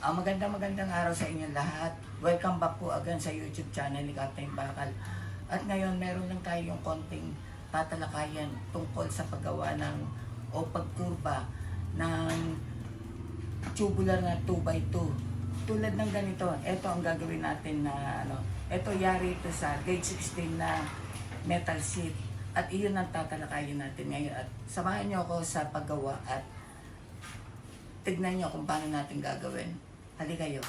Magandang araw sa inyong lahat. Welcome back po again sa YouTube channel ni Captain Bakal. At ngayon meron lang tayong konting tatalakayan tungkol sa paggawa ng o pagkurba ng tubular na 2x2. Tulad ng ganito, ito ang gagawin natin na ito yari ito sa gauge 16 na metal sheet. At iyon ang tatalakayin natin ngayon. At samahan niyo ako sa paggawa at tignan niyo kung paano natin gagawin. Halika kayo.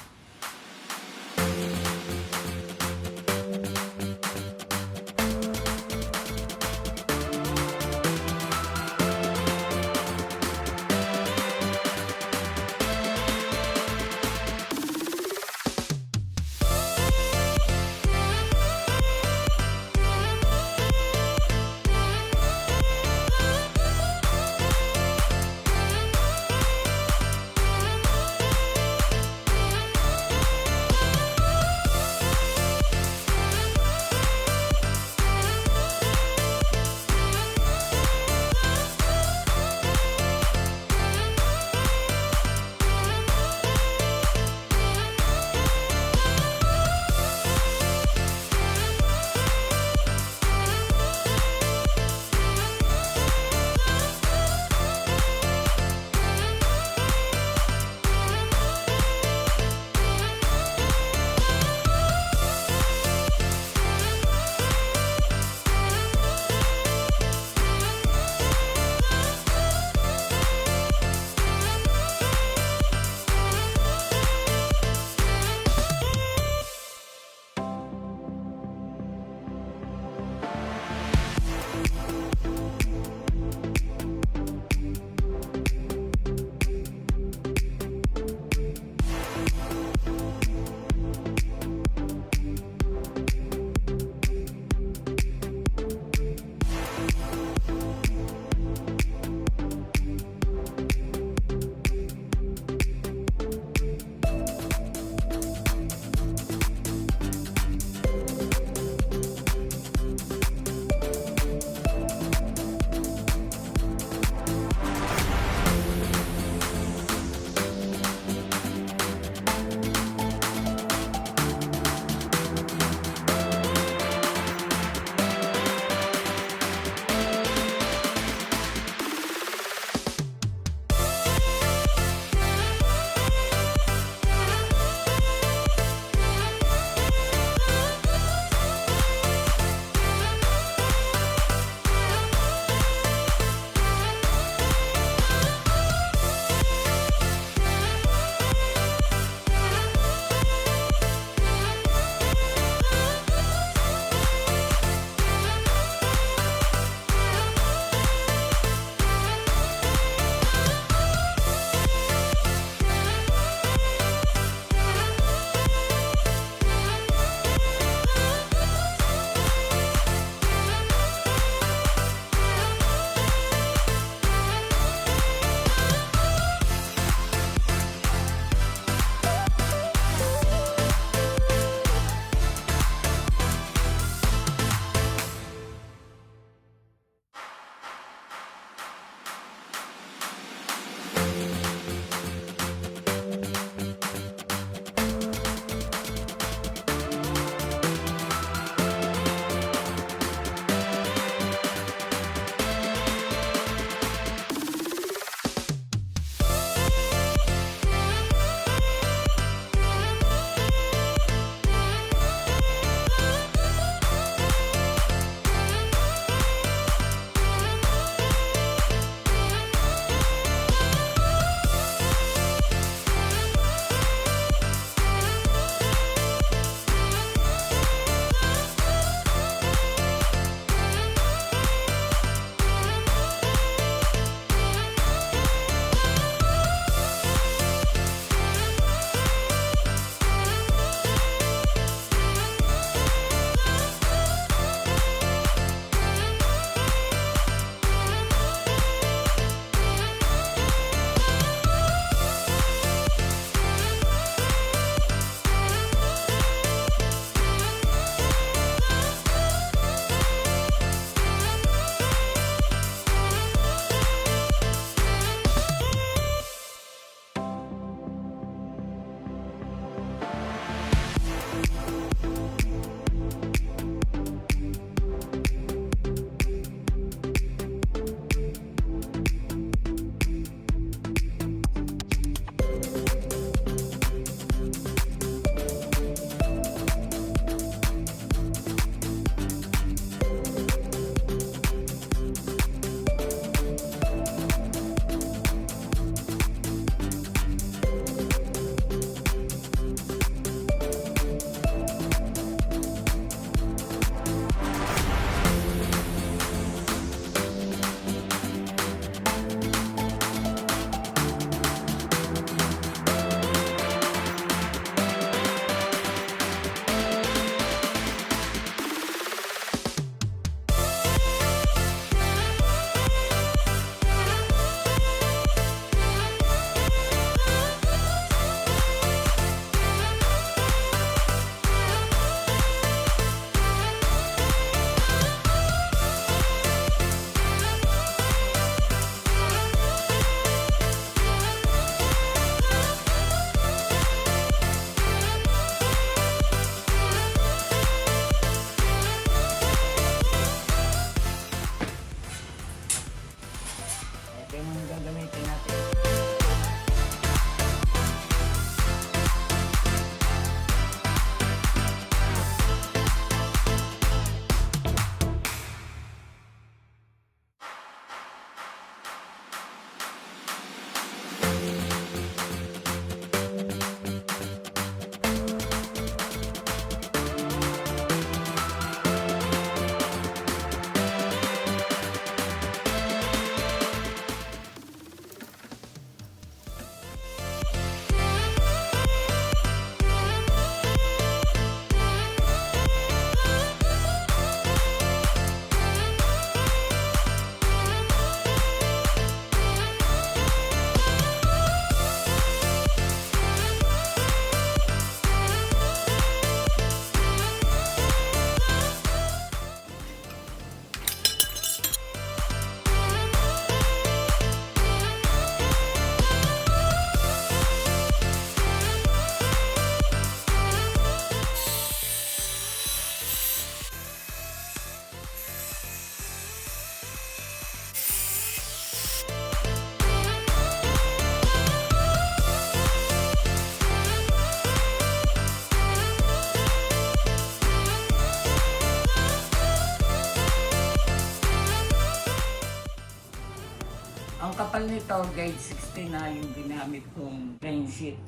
ito, grade 60 na yung ginamit kong plain sheet.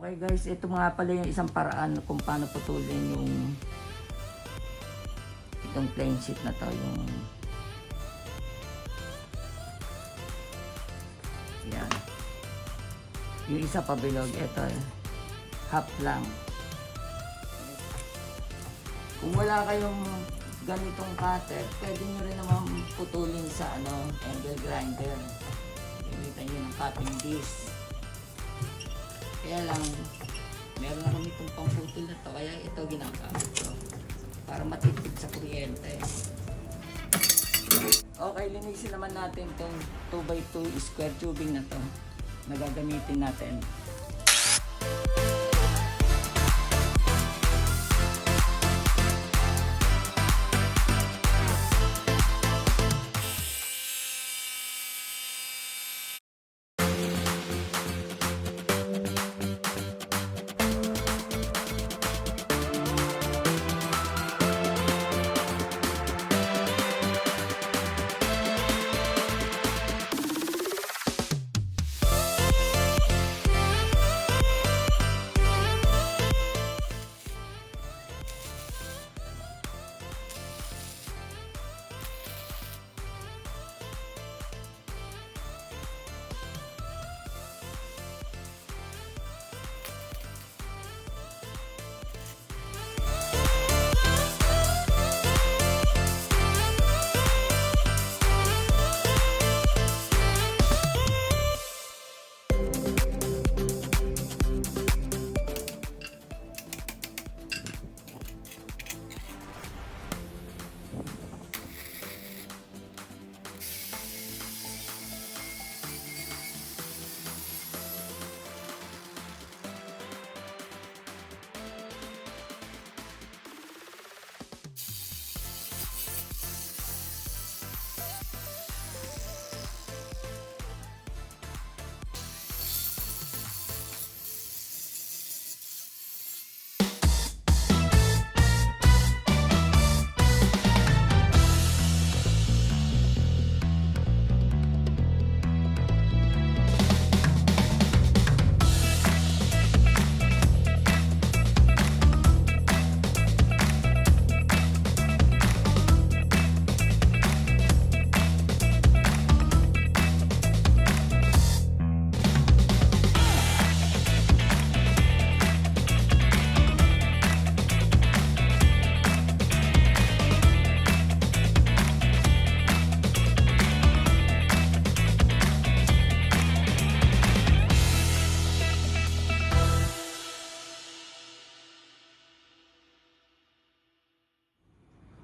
Okay guys, ito mga pala yung isang paraan kung paano putulin yung itong plain sheet na to, yung yan. Yung isa pa bilog, ito half lang. Kung wala kayong ganitong cutter, pwede nyo rin naman putulin sa angle grinder. Gamitan nyo ng cutting disc. Kaya lang, meron na kami itong pangputol na to, kaya ito ginagamit ko para matipid sa kuryente. Okay, linisin naman natin itong 2x2 square tubing na to na gagamitin natin.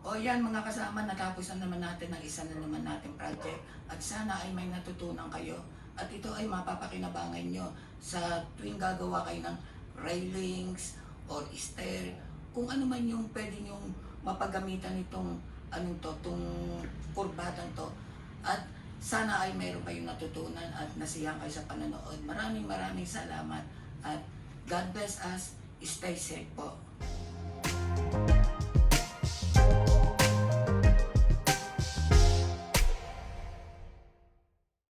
O yan mga kasama, natapos na naman natin ang isa na naman natin project at sana ay may natutunan kayo at ito ay mapapakinabangan nyo sa tuwing gagawa kayo ng railings or stair, kung ano man yung pwede nyong mapagamitan itong itong kurbadang to, at sana ay mayroon kayong natutunan at nasiyahan kayo sa panonood. Maraming salamat at God bless us. Stay safe po.